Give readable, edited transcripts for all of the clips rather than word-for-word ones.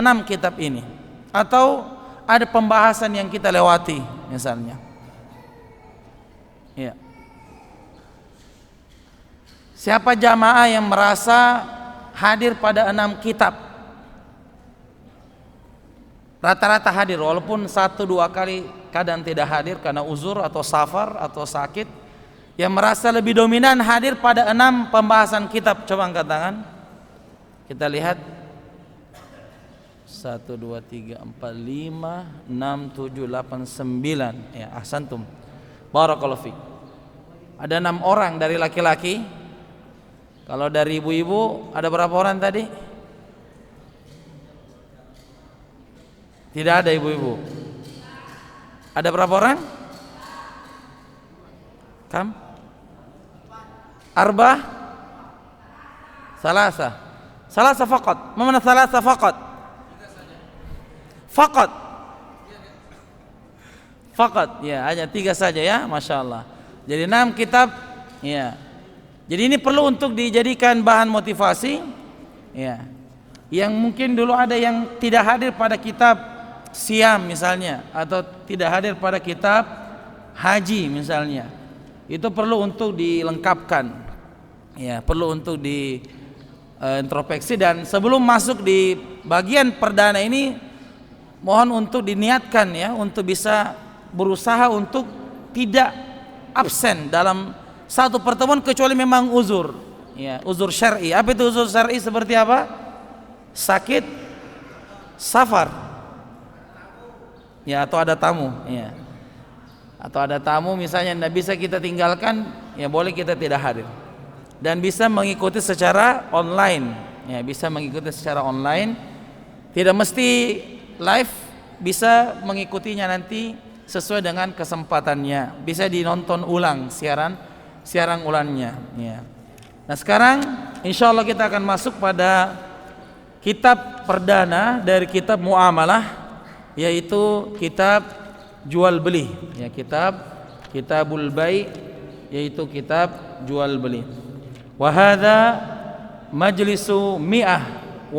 6 kitab ini, atau ada pembahasan yang kita lewati misalnya. Ya. Siapa jamaah yang merasa hadir pada 6 kitab? Rata-rata hadir, walaupun 1-2 kali kadang tidak hadir karena uzur atau safar atau sakit. Yang merasa lebih dominan hadir pada 6 pembahasan kitab, coba angkat tangan. Kita lihat 1, 2, 3, 4, 5, 6, 7, 8, 9. Ya, ahsantum. Barakallahu fiik. Ada 6 orang dari laki-laki. Kalau dari ibu-ibu ada berapa orang tadi? Tidak ada ibu-ibu. Ada berapa orang? Kam? Arba? Salasa. Salasa faqat. Mana salasa faqat? Faqat. Faqat. Ya, hanya 3 saja ya, Masya Allah. Jadi 6 kitab. Ya. Jadi ini perlu untuk dijadikan bahan motivasi. Ya. Yang mungkin dulu ada yang tidak hadir pada kitab Siam misalnya, atau tidak hadir pada kitab haji misalnya. Itu perlu untuk dilengkapkan. Ya, perlu untuk di introspeksi, dan sebelum masuk di bagian perdana ini mohon untuk diniatkan ya, untuk bisa berusaha untuk tidak absen dalam satu pertemuan kecuali memang uzur. Ya, uzur syar'i. Apa itu uzur syar'i? Seperti apa? Sakit, safar. Ya, atau ada tamu, ya. Atau ada tamu misalnya tidak bisa kita tinggalkan, ya boleh kita tidak hadir. Dan bisa mengikuti secara online. Ya, bisa mengikuti secara online. Tidak mesti live, bisa mengikutinya nanti sesuai dengan kesempatannya. Bisa dinonton ulang siaran ulangnya. Ya. Nah, sekarang insya Allah kita akan masuk pada kitab perdana dari kitab muamalah, yaitu kitab jual beli. Ya, kitabul bai', yaitu kitab jual beli. Wa hadza majlisu 115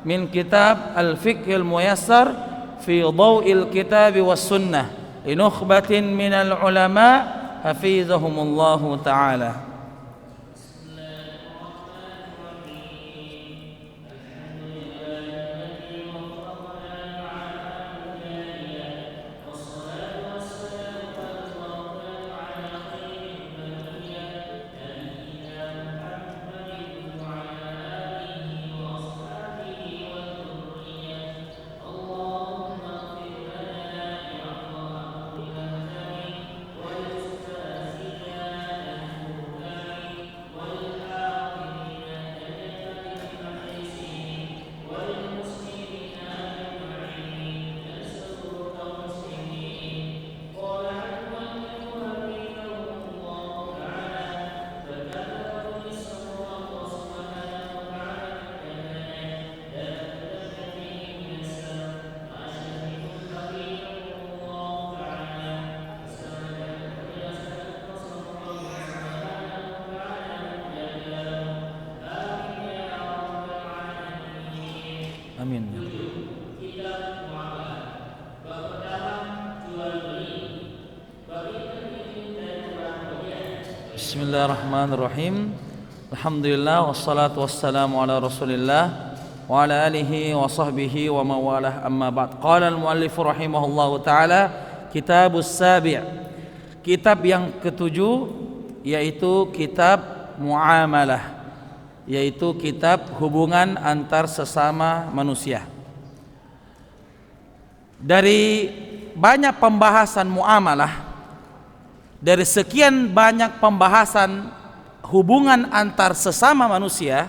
min kitab al-fiqhil muyassar fi dhaw'il kitab was sunnah li nukhbatin minal ulama hafizahumullahu ta'ala. Amin. Bismillahirrahmanirrahim. Alhamdulillah wassalatu wassalamu ala Rasulillah wa ala alihi wa sahbihi wa mawalah, amma ba'd. Qala al-muallif rahimahullahu taala, Kitabus Sabi'. Kitab yang ketujuh yaitu kitab muamalah, yaitu kitab hubungan antar sesama manusia. Dari banyak pembahasan muamalah, dari sekian banyak pembahasan hubungan antar sesama manusia,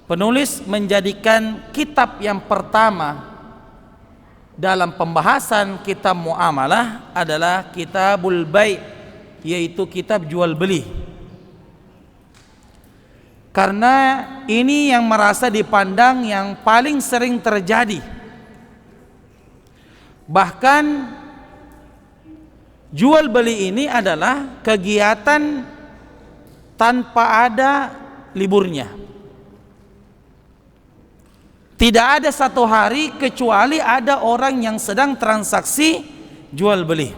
penulis menjadikan kitab yang pertama dalam pembahasan kitab muamalah adalah Kitabul Bai', yaitu kitab jual beli. Karena ini yang merasa dipandang yang paling sering terjadi. Bahkan jual beli ini adalah kegiatan tanpa ada liburnya. Tidak ada satu hari kecuali ada orang yang sedang transaksi jual beli,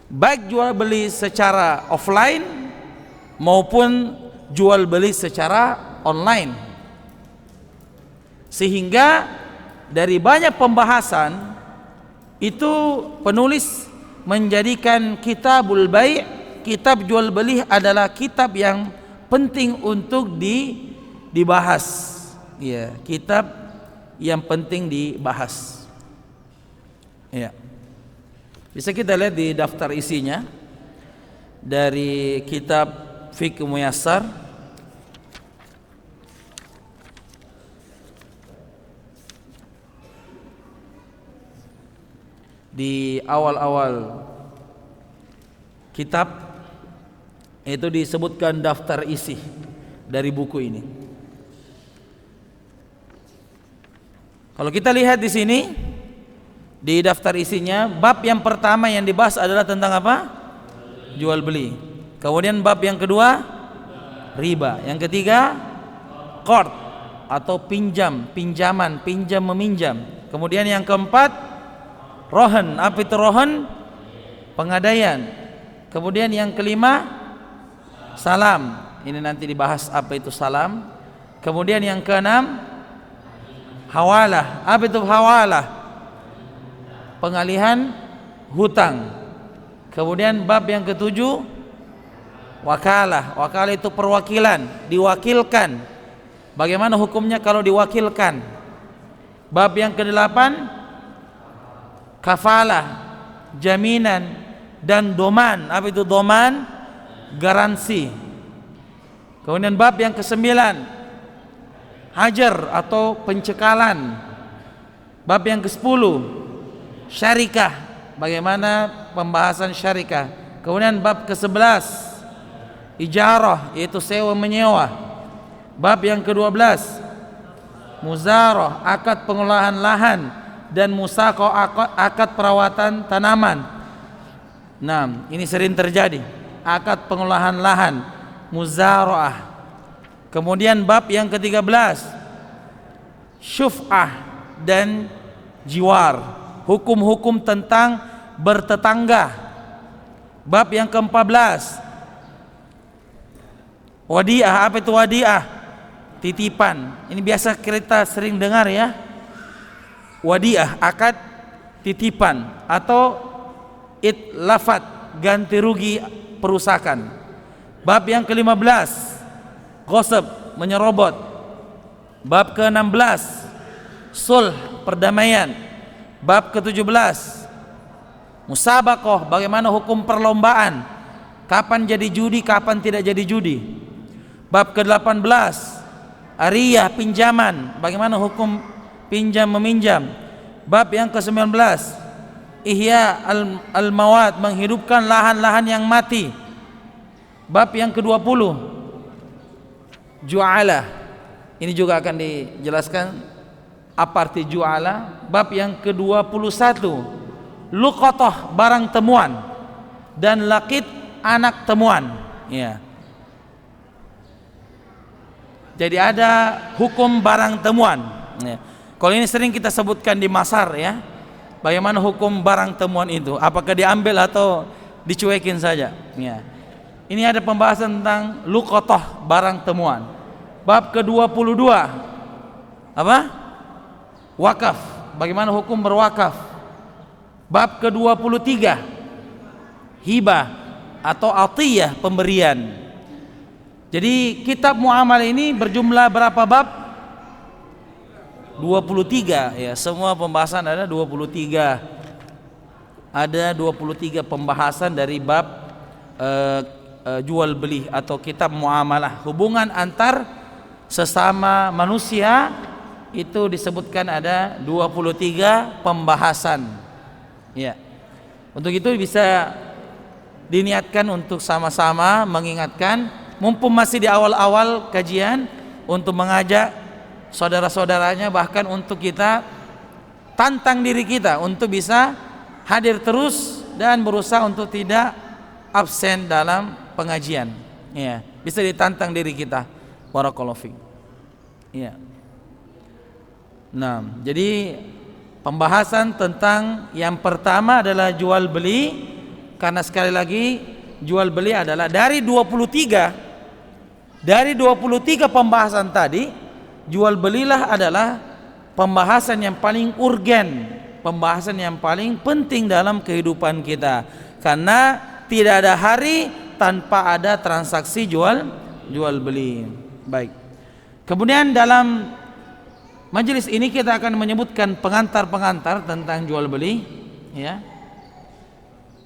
baik jual beli secara offline maupun jual beli secara online. Sehingga dari banyak pembahasan itu penulis menjadikan kitabul bai', kitab jual beli adalah kitab yang penting untuk dibahas. Ya, kitab yang penting dibahas. Ya. Bisa kita lihat di daftar isinya dari kitab Fiqh Muyassar. Di awal-awal kitab itu disebutkan daftar isi dari buku ini. Kalau kita lihat di sini di daftar isinya, bab yang pertama yang dibahas adalah tentang apa? Jual beli. Kemudian bab yang kedua riba. Yang ketiga qard atau pinjaman, pinjam meminjam. Kemudian yang keempat rohan. Apa itu rohan? Pengadaian. Kemudian yang kelima salam. Ini nanti dibahas apa itu salam. Kemudian yang keenam hawalah. Apa itu hawalah? Pengalihan hutang. Kemudian bab yang ketujuh wakalah. Wakalah itu perwakilan, diwakilkan. Bagaimana hukumnya kalau diwakilkan? Bab yang kedelapan kafalah, jaminan dan doman. Apa itu doman? Garansi. Kemudian bab yang kesembilan hajar atau pencekalan. Bab yang ke-10 syarikah, bagaimana pembahasan syarikah. Kemudian bab ke-11 ijarah, yaitu sewa menyewa. Bab yang ke-12 muzarah, akad pengolahan lahan, dan musaqah, akad perawatan tanaman. Nah, ini sering terjadi, akad pengolahan lahan, muzarah. Kemudian bab yang ke-13 syuf'ah dan jiwar, hukum-hukum tentang bertetangga. Bab yang ke-14 wadi'ah. Apa itu wadi'ah? Titipan. Ini biasa kita sering dengar ya, wadi'ah, akad titipan atau itlafat, ganti rugi perusakan. Bab yang ke-15 ghasab, menyerobot. Bab ke-16 sulh, perdamaian. Bab ke-17 musabaqah, bagaimana hukum perlombaan, kapan jadi judi, kapan tidak jadi judi. Bab ke-18 ariyah, pinjaman, bagaimana hukum pinjam meminjam. Bab yang ke-19 ihya al-mawad, menghidupkan lahan-lahan yang mati. Bab yang ke-20 ju'alah, ini juga akan dijelaskan apa arti ju'alah. Bab yang ke-21 luqatah, barang temuan, dan laqit, anak temuan. Ya. Jadi ada hukum barang temuan. Ya. Kalau ini sering kita sebutkan di masar ya. Bagaimana hukum barang temuan itu? Apakah diambil atau dicuekin saja? Ya. Ini ada pembahasan tentang luqatah, barang temuan. Bab ke-22 apa? Wakaf, bagaimana hukum berwakaf. Bab ke-23 hibah atau atiyah, pemberian. Jadi kitab muamalah ini berjumlah berapa bab? 23 ya, semua pembahasan ada 23. Ada 23 pembahasan dari bab jual beli atau kitab muamalah, hubungan antar sesama manusia. Itu disebutkan ada 23 pembahasan. Ya. Untuk itu bisa diniatkan untuk sama-sama mengingatkan, mumpung masih di awal-awal kajian, untuk mengajak saudara-saudaranya, bahkan untuk kita tantang diri kita untuk bisa hadir terus dan berusaha untuk tidak absen dalam pengajian. Ya, bisa ditantang diri kita. Barakallahu fiik. Ya. Nah, jadi pembahasan tentang yang pertama adalah jual beli, karena sekali lagi jual beli adalah dari 23 pembahasan tadi, jual belilah adalah pembahasan yang paling urgen, pembahasan yang paling penting dalam kehidupan kita, karena tidak ada hari tanpa ada transaksi jual beli. Baik. Kemudian dalam majelis ini kita akan menyebutkan pengantar-pengantar tentang jual beli, ya.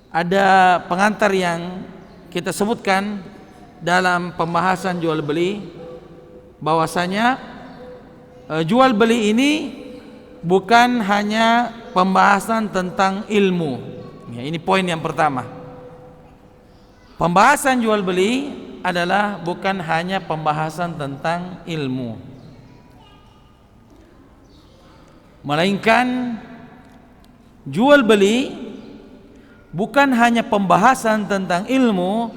Ada pengantar yang kita sebutkan dalam pembahasan jual beli, bahwasanya jual beli ini bukan hanya pembahasan tentang ilmu. Ya, ini poin yang pertama. Pembahasan jual beli adalah bukan hanya pembahasan tentang ilmu, melainkan jual beli bukan hanya pembahasan tentang ilmu,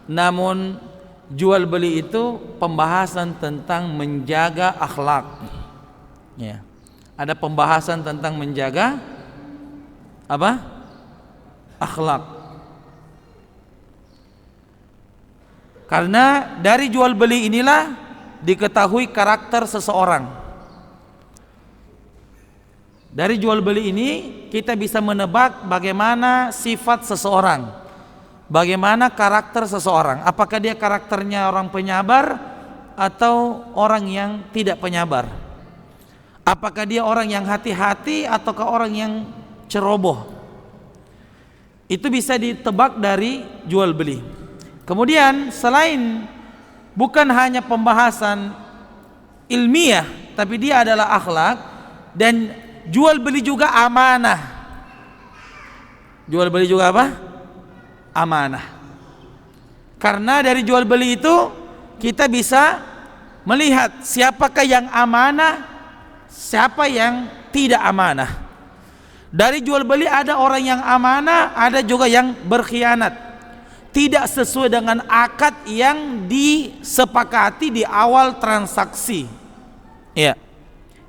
namun jual beli itu pembahasan tentang menjaga akhlak. Ya. Ada pembahasan tentang menjaga apa? Akhlak. Karena dari jual beli inilah diketahui karakter seseorang. Dari jual beli ini kita bisa menebak bagaimana sifat seseorang, bagaimana karakter seseorang. Apakah dia karakternya orang penyabar atau orang yang tidak penyabar? Apakah dia orang yang hati-hati ataukah orang yang ceroboh? Itu bisa ditebak dari jual beli. Kemudian selain bukan hanya pembahasan ilmiah, tapi dia adalah akhlak, dan jual beli juga amanah. Jual beli juga apa? Amanah. Karena dari jual beli itu kita bisa melihat siapakah yang amanah, siapa yang tidak amanah. Dari jual beli ada orang yang amanah, ada juga yang berkhianat, tidak sesuai dengan akad yang disepakati di awal transaksi. Ya,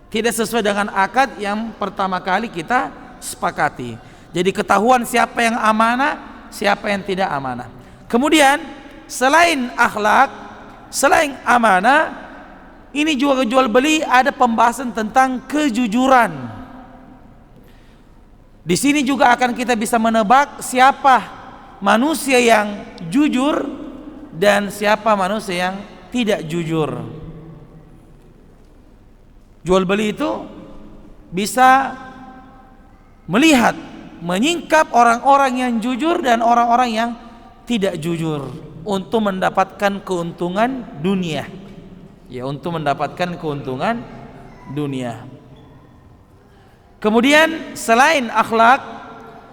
tidak sesuai dengan akad yang pertama kali kita sepakati. Jadi ketahuan siapa yang amanah, siapa yang tidak amanah. Kemudian selain akhlak, selain amanah, ini juga jual beli ada pembahasan tentang kejujuran. Di sini juga akan kita bisa menebak siapa manusia yang jujur dan siapa manusia yang tidak jujur. Jual beli itu bisa melihat, menyingkap orang-orang yang jujur dan orang-orang yang tidak jujur untuk mendapatkan keuntungan dunia. Ya, untuk mendapatkan keuntungan dunia. Kemudian selain akhlak,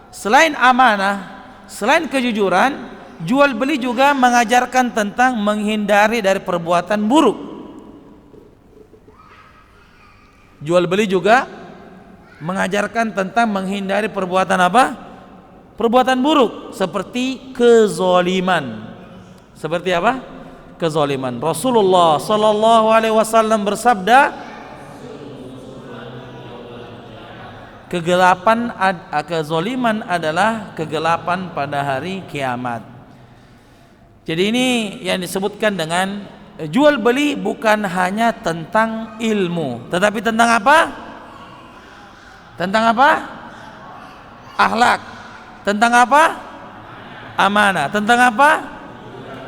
selain amanah, selain kejujuran, jual beli juga mengajarkan tentang menghindari dari perbuatan buruk. Jual beli juga mengajarkan tentang menghindari perbuatan apa? Perbuatan buruk, seperti kezaliman. Seperti apa? Kezaliman. Rasulullah sallallahu alaihi wasallam bersabda, kezaliman adalah kegelapan pada hari kiamat. Jadi ini yang disebutkan dengan jual beli bukan hanya tentang ilmu, tetapi tentang apa? Tentang apa? Akhlak. Tentang apa? Amanah. Tentang apa?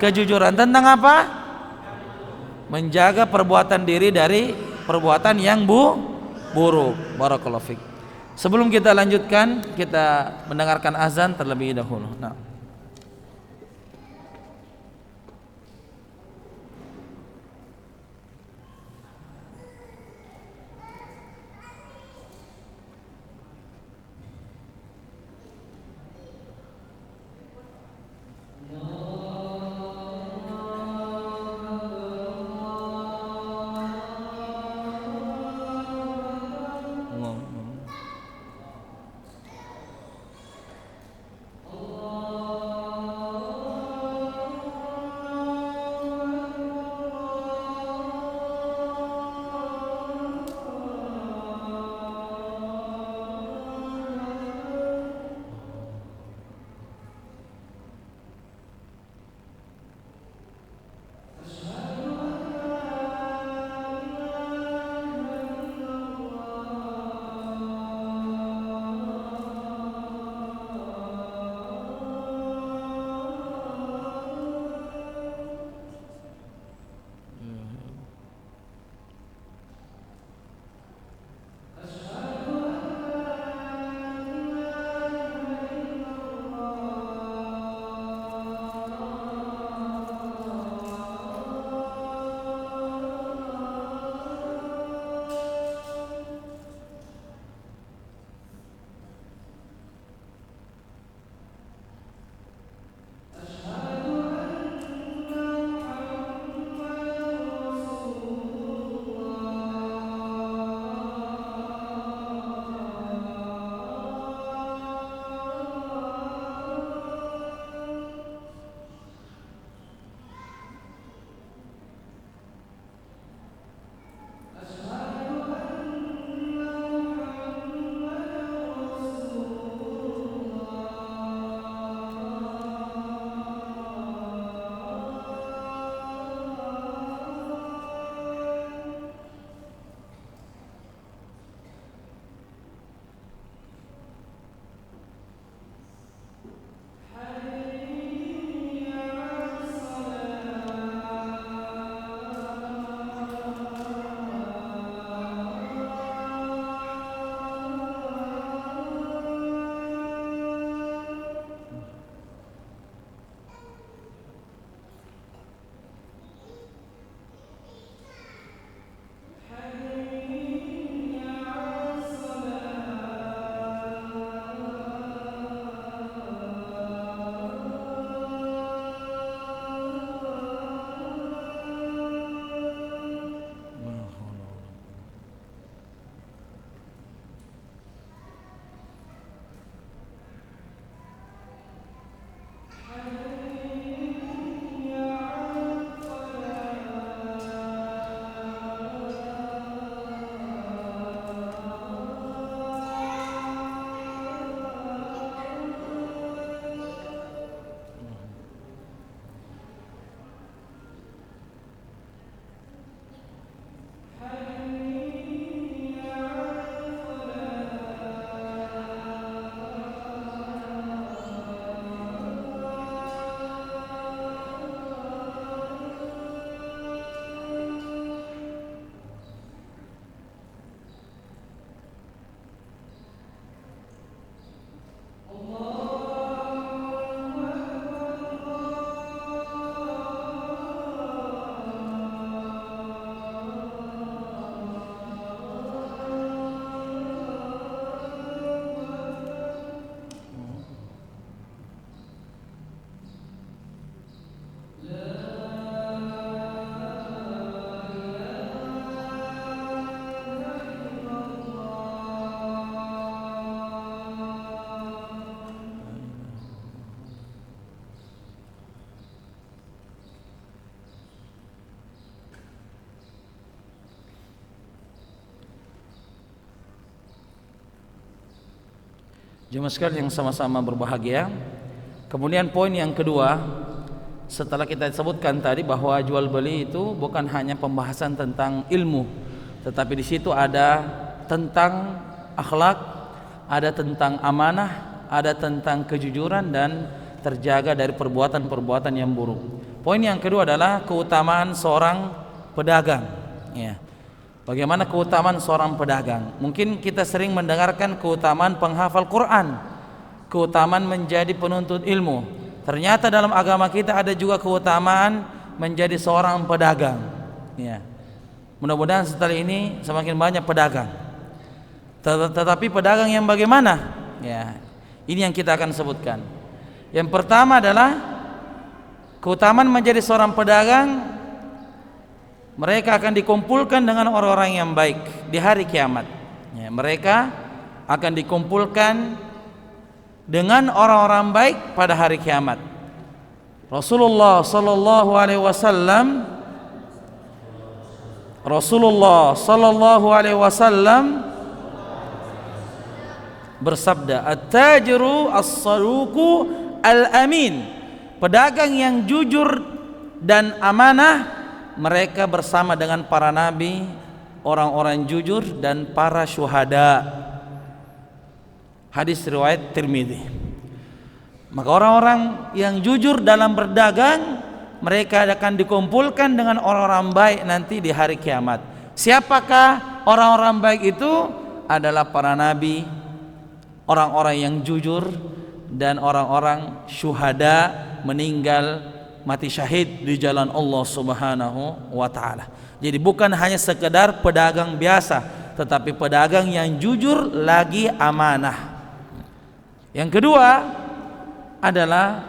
Kejujuran. Tentang apa? Menjaga perbuatan diri dari perbuatan yang buruk. Barakallahu fiik. Sebelum kita lanjutkan, kita mendengarkan azan terlebih dahulu. Nah. Jemaah sekalian yang sama-sama berbahagia. Kemudian poin yang kedua, setelah kita sebutkan tadi bahwa jual beli itu bukan hanya pembahasan tentang ilmu, tetapi di situ ada tentang akhlak, ada tentang amanah, ada tentang kejujuran dan terjaga dari perbuatan-perbuatan yang buruk. Poin yang kedua adalah keutamaan seorang pedagang. Ya. Bagaimana keutamaan seorang pedagang? Mungkin kita sering mendengarkan keutamaan penghafal Quran, keutamaan menjadi penuntut ilmu. Ternyata dalam agama kita ada juga keutamaan menjadi seorang pedagang. Ya. Mudah-mudahan setelah ini semakin banyak pedagang. Tetapi pedagang yang bagaimana? Ya. Ini yang kita akan sebutkan. Yang pertama adalah keutamaan menjadi seorang pedagang. Mereka akan dikumpulkan dengan orang-orang yang baik di hari kiamat. Ya, mereka akan dikumpulkan dengan orang-orang baik pada hari kiamat. Rasulullah sallallahu alaihi wasallam bersabda, "At-tajiru as-saduqu al-amin." Pedagang yang jujur dan amanah, mereka bersama dengan para nabi, orang-orang jujur dan para syuhada. Hadis riwayat Tirmidzi. Maka orang-orang yang jujur dalam berdagang, mereka akan dikumpulkan dengan orang-orang baik nanti di hari kiamat. Siapakah orang-orang baik itu? Adalah para nabi, orang-orang yang jujur dan orang-orang syuhada, meninggal mati syahid di jalan Allah Subhanahu wa taala. Jadi bukan hanya sekedar pedagang biasa, tetapi pedagang yang jujur lagi amanah. Yang kedua adalah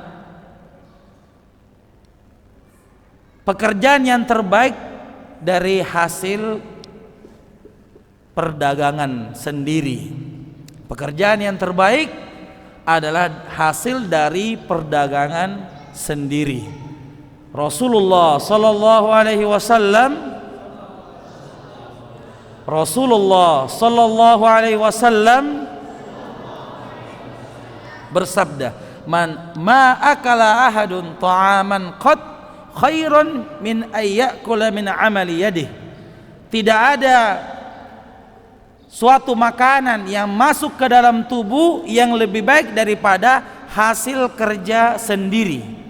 pekerjaan yang terbaik dari hasil perdagangan sendiri. Pekerjaan yang terbaik adalah hasil dari perdagangan sendiri. Rasulullah sallallahu alaihi wasallam bersabda, "Ma akala ahadun ta'aman qad khairan min ayyakula min amali yadihi." Tidak ada suatu makanan yang masuk ke dalam tubuh yang lebih baik daripada hasil kerja sendiri.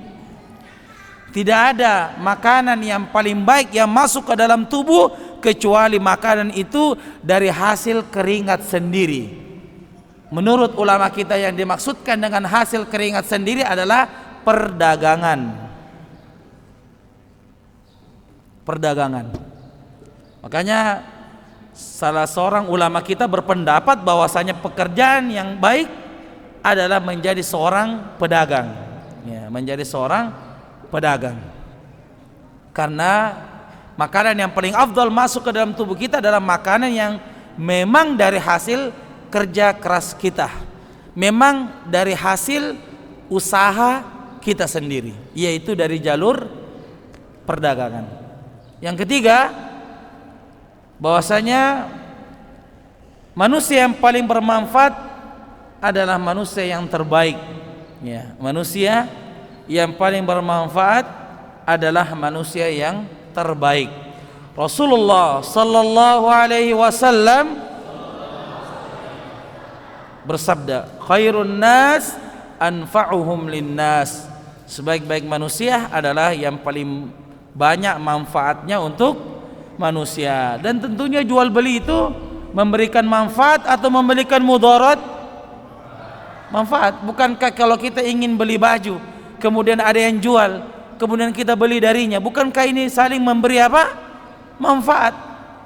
Tidak ada makanan yang paling baik yang masuk ke dalam tubuh kecuali makanan itu dari hasil keringat sendiri. Menurut ulama kita yang dimaksudkan dengan hasil keringat sendiri adalah perdagangan. Perdagangan. Makanya salah seorang ulama kita berpendapat bahwasanya pekerjaan yang baik adalah menjadi seorang pedagang. Ya, menjadi seorang pedagang. Karena makanan yang paling afdal masuk ke dalam tubuh kita adalah makanan yang memang dari hasil kerja keras kita, memang dari hasil usaha kita sendiri, yaitu dari jalur perdagangan. Yang ketiga, bahwasanya manusia yang paling bermanfaat adalah manusia yang terbaik. Ya, manusia yang paling bermanfaat adalah manusia yang terbaik. Rasulullah sallallahu alaihi wasallam bersabda, "Khairun nas anfa'uhum linnas." Sebaik-baik manusia adalah yang paling banyak manfaatnya untuk manusia. Dan tentunya jual beli itu memberikan manfaat atau memberikan mudarat? Manfaat. Bukankah kalau kita ingin beli baju, kemudian ada yang jual, kemudian kita beli darinya, bukankah ini saling memberi apa? Manfaat.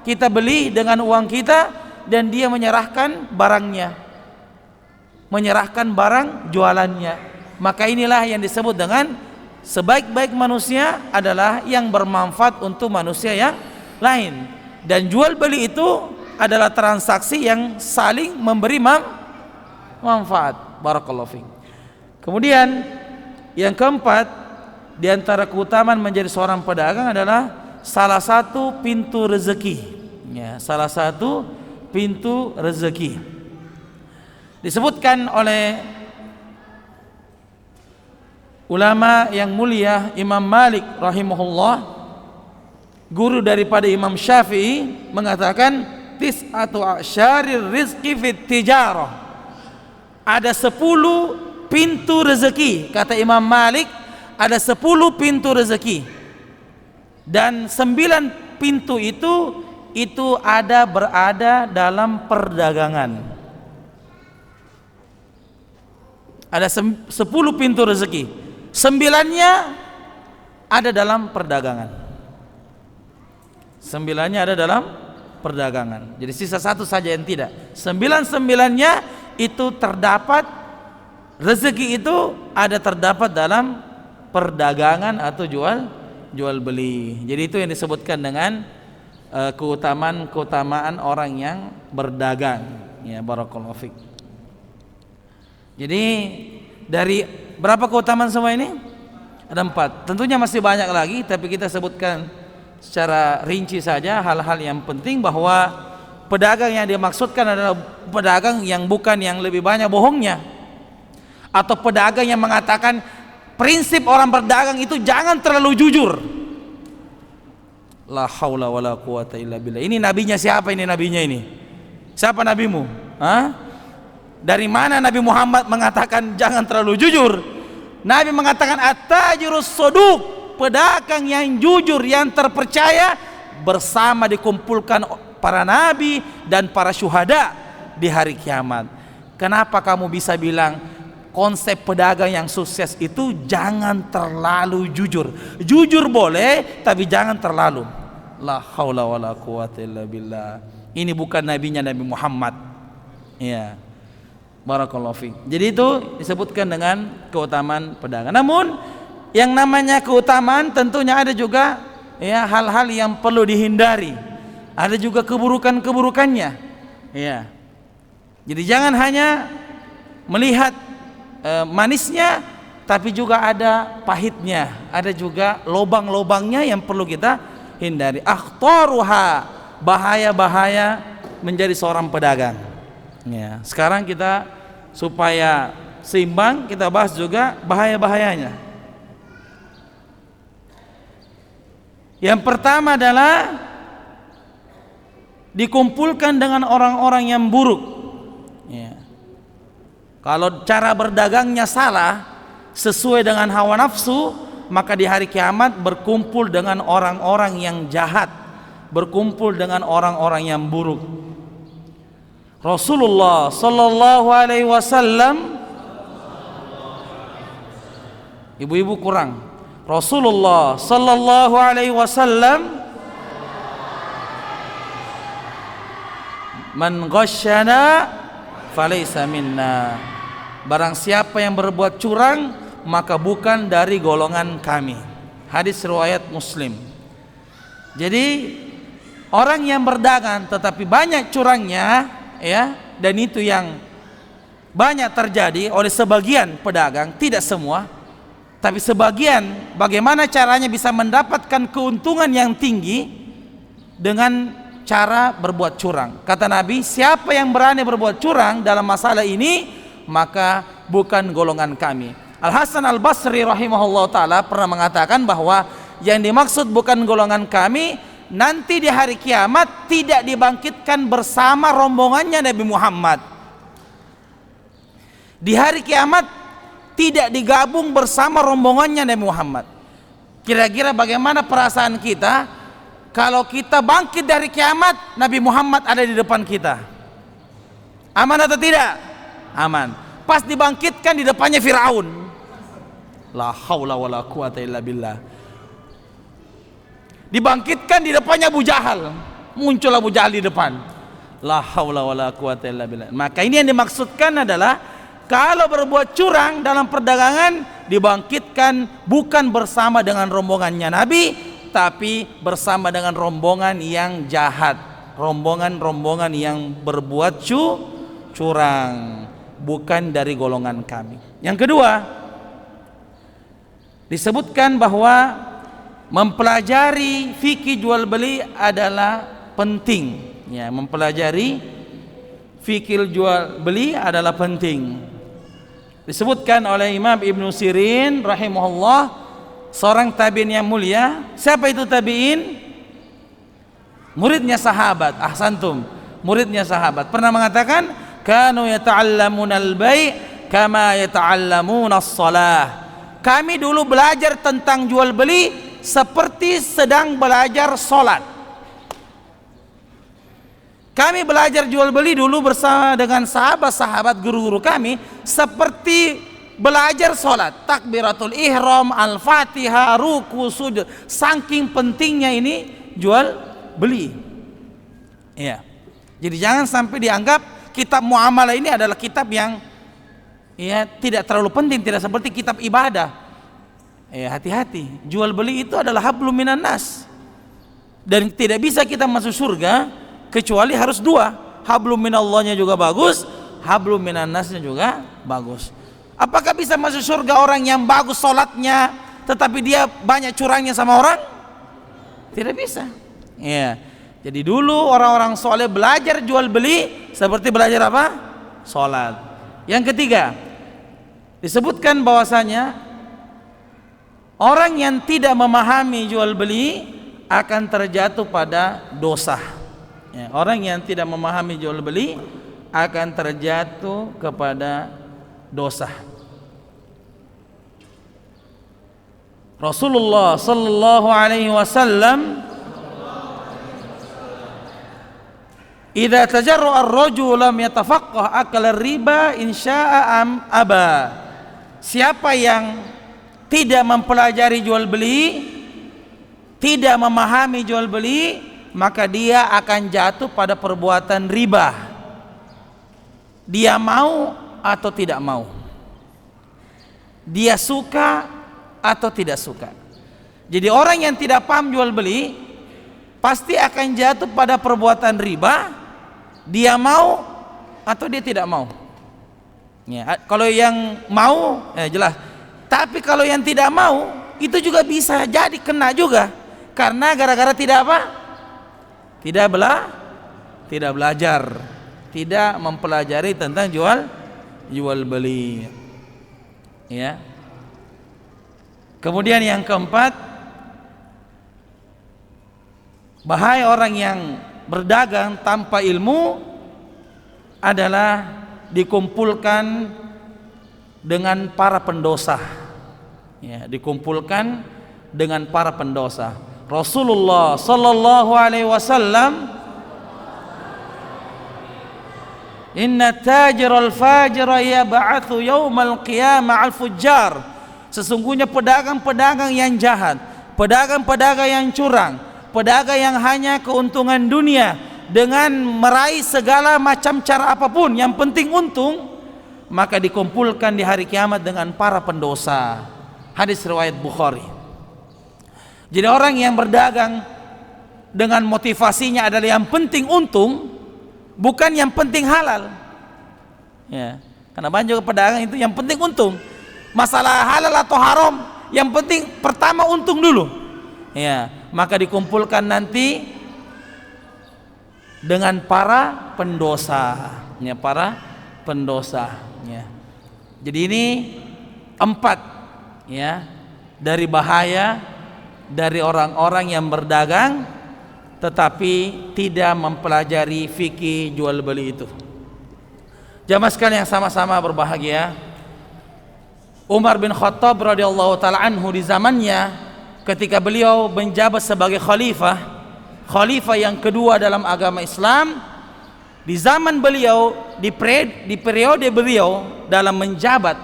Kita beli dengan uang kita dan dia menyerahkan barangnya, menyerahkan barang jualannya. Maka inilah yang disebut dengan sebaik-baik manusia adalah yang bermanfaat untuk manusia yang lain. Dan jual beli itu adalah transaksi yang saling memberi manfaat. Barakallahu fiik. Kemudian yang keempat, di antara keutamaan menjadi seorang pedagang adalah salah satu pintu rezeki. Ya, salah satu pintu rezeki. Disebutkan oleh ulama yang mulia Imam Malik rahimahullah, guru daripada Imam Syafi'i, mengatakan tis'atu a'syarir rizqi fit tijarah. Ada 10 pintu rezeki, kata Imam Malik, ada 10 pintu rezeki. Dan 9 pintu itu ada berada dalam perdagangan. Ada 10 pintu rezeki, 9-nya ada dalam perdagangan. 9-nya ada dalam perdagangan. Jadi sisa 1 saja yang tidak. 9-9-nya itu terdapat, rezeki itu ada terdapat dalam perdagangan atau jual beli. Jadi itu yang disebutkan dengan keutamaan orang yang berdagang. Ya, barakallahu fiik. Jadi dari berapa keutamaan semua ini? Ada 4. Tentunya masih banyak lagi, tapi kita sebutkan secara rinci saja hal-hal yang penting, bahwa pedagang yang dimaksudkan adalah pedagang yang bukan yang lebih banyak bohongnya, atau pedagang yang mengatakan prinsip orang berdagang itu jangan terlalu jujur. La haula wala quwata illa billah. Ini nabinya siapa ini nabinya ini? Siapa nabimu? Hah? Dari mana Nabi Muhammad mengatakan jangan terlalu jujur? Nabi mengatakan at-tajirus soduq, pedagang yang jujur, yang terpercaya, bersama dikumpulkan para nabi dan para syuhada di hari kiamat. Kenapa kamu bisa bilang konsep pedagang yang sukses itu jangan terlalu jujur? Jujur boleh, tapi jangan terlalu. La haula wala quwata illa billah. Ini bukan nabinya Nabi Muhammad. Ya. Barakallahu fiik. Jadi itu disebutkan dengan keutamaan pedagang. Namun yang namanya keutamaan tentunya ada juga ya hal-hal yang perlu dihindari. Ada juga keburukan-keburukannya. Ya. Jadi jangan hanya melihat manisnya, tapi juga ada pahitnya, ada juga lobang-lobangnya yang perlu kita hindari. Akhtaruha, bahaya-bahaya menjadi seorang pedagang. Ya, sekarang kita supaya seimbang kita bahas juga bahaya-bahayanya. Yang pertama adalah dikumpulkan dengan orang-orang yang buruk. Ya. Kalau cara berdagangnya salah, sesuai dengan hawa nafsu, maka di hari kiamat berkumpul dengan orang-orang yang jahat, berkumpul dengan orang-orang yang buruk. Rasulullah sallallahu alaihi wasallam, ibu-ibu kurang. Rasulullah sallallahu alaihi wasallam, man ghasyana falaysa minna. Barang siapa yang berbuat curang, maka bukan dari golongan kami. Hadis riwayat Muslim. Jadi orang yang berdagang tetapi banyak curangnya, ya, dan itu yang banyak terjadi oleh sebagian pedagang, tidak semua, tapi sebagian. Bagaimana caranya bisa mendapatkan keuntungan yang tinggi? Dengan cara berbuat curang. Kata Nabi, siapa yang berani berbuat curang dalam masalah ini, maka bukan golongan kami. Al-Hasan Al-Basri rahimahullah ta'ala pernah mengatakan bahwa yang dimaksud bukan golongan kami, nanti di hari kiamat tidak dibangkitkan bersama rombongannya Nabi Muhammad. Di hari kiamat tidak digabung bersama rombongannya Nabi Muhammad. Kira-kira bagaimana perasaan kita kalau kita bangkit dari kiamat, Nabi Muhammad ada di depan kita? Aman atau tidak? Aman. Pas dibangkitkan di depannya Firaun. La haula wala quwata illa billah. Dibangkitkan di depannya Abu Jahal, muncul Abu Jahal di depan. La haula wala quwata illa billah. Maka ini yang dimaksudkan adalah kalau berbuat curang dalam perdagangan, dibangkitkan bukan bersama dengan rombongannya Nabi, tapi bersama dengan rombongan yang jahat, rombongan-rombongan yang berbuat curang, bukan dari golongan kami. Yang kedua, disebutkan bahwa mempelajari fikih jual beli adalah penting. Ya, mempelajari fikih jual beli adalah penting. Disebutkan oleh Imam Ibnu Sirin rahimahullah, seorang tabi'in yang mulia. Siapa itu tabi'in? Muridnya sahabat. Ahsantum, muridnya sahabat. Pernah mengatakan, kanu yata'allamuna al-bai' kama yata'allamuna as-salah. Kami dulu belajar tentang jual beli seperti sedang belajar salat. Kami belajar jual beli dulu bersama dengan sahabat-sahabat guru-guru kami seperti belajar salat. Takbiratul ihram, al-fatihah, ruku, sujud. Saking pentingnya ini jual beli. Ya. Jadi jangan sampai dianggap kitab muamalah ini adalah kitab yang tidak terlalu penting, tidak seperti kitab ibadah. Hati-hati. Jual beli itu adalah hablum minan nas. Dan tidak bisa kita masuk surga kecuali harus dua. Hablum minallahnya juga bagus, hablum minan nasnya juga bagus. Apakah bisa masuk surga orang yang bagus sholatnya tetapi dia banyak curangnya sama orang? Tidak bisa. Jadi dulu orang-orang soleh belajar jual beli seperti belajar apa? Sholat. Yang ketiga, disebutkan bahwasanya orang yang tidak memahami jual beli akan terjatuh pada dosa. Orang yang tidak memahami jual beli akan terjatuh kepada dosa. Rasulullah sallallahu alaihi wasallam, idza tajarra ar-rajul lam yatafaqqah akal riba in syaa'a am aba. Siapa yang tidak mempelajari jual beli, tidak memahami jual beli, maka dia akan jatuh pada perbuatan riba. Dia mau atau tidak mau, dia suka atau tidak suka. Jadi orang yang tidak paham jual beli pasti akan jatuh pada perbuatan riba. Dia mau atau dia tidak mau. Kalau yang mau jelas. Tapi kalau yang tidak mau itu juga bisa jadi kena juga, karena gara-gara tidak apa? Tidak belajar, tidak mempelajari tentang jual beli. Kemudian yang keempat, bahaya orang yang berdagang tanpa ilmu adalah dikumpulkan dengan para pendosa. Dikumpulkan dengan para pendosa. Rasulullah sallallahu alaihi wasallam, inna tajiral fajira yab'atsu yaumal qiyamah al-fujjar. Sesungguhnya pedagang-pedagang yang jahat, pedagang-pedagang yang curang, pedagang yang hanya keuntungan dunia dengan meraih segala macam cara apapun, yang penting untung, maka dikumpulkan di hari kiamat dengan para pendosa. Hadis riwayat Bukhari. Jadi orang yang berdagang dengan motivasinya adalah yang penting untung, bukan yang penting halal. Karena banyak pedagang itu yang penting untung. Masalah halal atau haram, yang penting pertama untung dulu. Maka dikumpulkan nanti dengan para pendosa. Para pendosa. Jadi ini 4 dari bahaya dari orang-orang yang berdagang tetapi tidak mempelajari fikih jual beli itu. Jamaah sekalian yang sama-sama berbahagia, Umar bin Khattab radhiyallahu taala anhu di zamannya ketika beliau menjabat sebagai khalifah yang kedua dalam agama Islam, di zaman beliau, di periode beliau dalam menjabat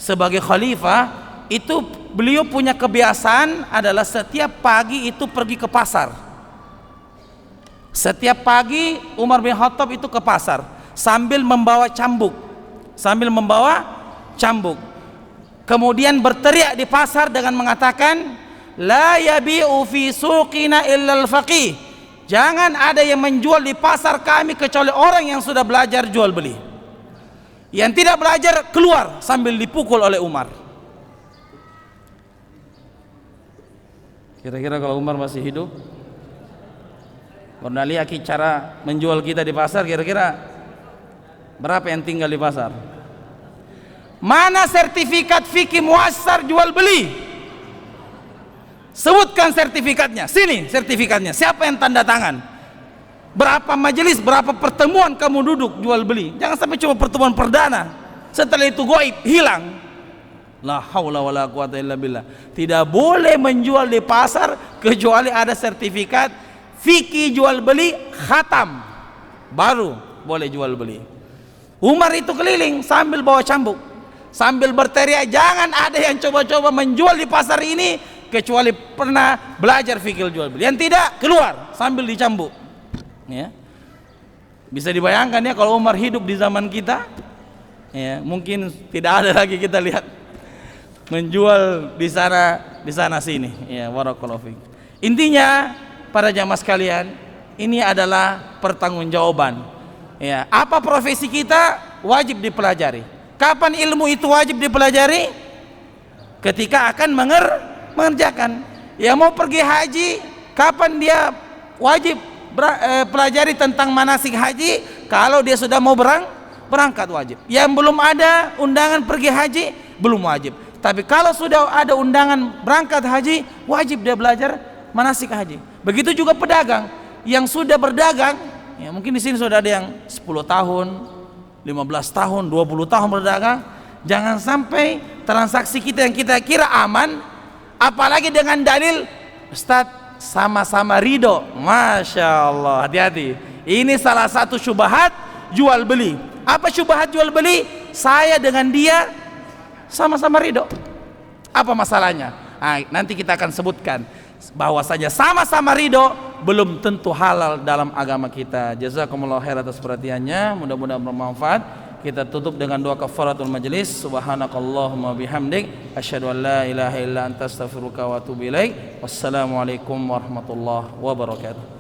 sebagai khalifah, itu beliau punya kebiasaan adalah setiap pagi itu pergi ke pasar. Setiap pagi Umar bin Khattab itu ke pasar sambil membawa cambuk. Kemudian berteriak di pasar dengan mengatakan, la yabi'u fi suqina illa al-faqih. Jangan ada yang menjual di pasar kami kecuali orang yang sudah belajar jual beli. Yang tidak belajar keluar, sambil dipukul oleh Umar. Kira-kira kalau Umar masih hidup, Pernah lihat cara menjual kita di pasar, kira-kira berapa yang tinggal di pasar? Mana sertifikat fikih muasar jual beli? Sebutkan sertifikatnya. Sini sertifikatnya. Siapa yang tanda tangan? Berapa majelis, berapa pertemuan kamu duduk jual beli? Jangan sampai cuma pertemuan perdana. Setelah itu goib, hilang. La haula wala quwata illa billah. Tidak boleh menjual di pasar kecuali ada sertifikat fikih jual beli khatam, baru boleh jual beli. Umar itu keliling sambil bawa cambuk, sambil berteriak, jangan ada yang coba-coba menjual di pasar ini kecuali pernah belajar fikih jual beli. Yang tidak, keluar sambil dicambuk. Ya. Bisa dibayangkan ya kalau Umar hidup di zaman kita, ya, mungkin tidak ada lagi kita lihat menjual di sana sini. Ya, barakallahu fiik. Intinya para jamaah sekalian, ini adalah pertanggungjawaban. Ya, apa profesi kita wajib dipelajari. Kapan ilmu itu wajib dipelajari? Ketika akan mengerjakan. Yang mau pergi haji, kapan dia wajib pelajari tentang manasik haji? Kalau dia sudah mau berangkat wajib. Yang belum ada undangan pergi haji, belum wajib. Tapi kalau sudah ada undangan berangkat haji, wajib dia belajar manasik haji. Begitu juga pedagang yang sudah berdagang, ya mungkin di sini sudah ada yang 10 tahun, 15 tahun, 20 tahun berdagang. Jangan sampai transaksi kita yang kita kira aman, apalagi dengan dalil Ustadz sama-sama ridho. Masya Allah, hati-hati. Ini salah satu syubhat jual beli. Apa syubhat jual beli? Saya dengan dia sama-sama ridho. Apa masalahnya? Nah, nanti kita akan sebutkan bahwasanya sama-sama ridho belum tentu halal dalam agama kita. Jazakumullah khair atas perhatiannya, mudah-mudahan bermanfaat. Kita tutup dengan doa kafaratul majlis. Subhanakallahumma bihamdik asyhadu an la ilaha illa anta astaghfiruka wa atubu ilaik. Wassalamualaikum warahmatullahi wabarakatuh.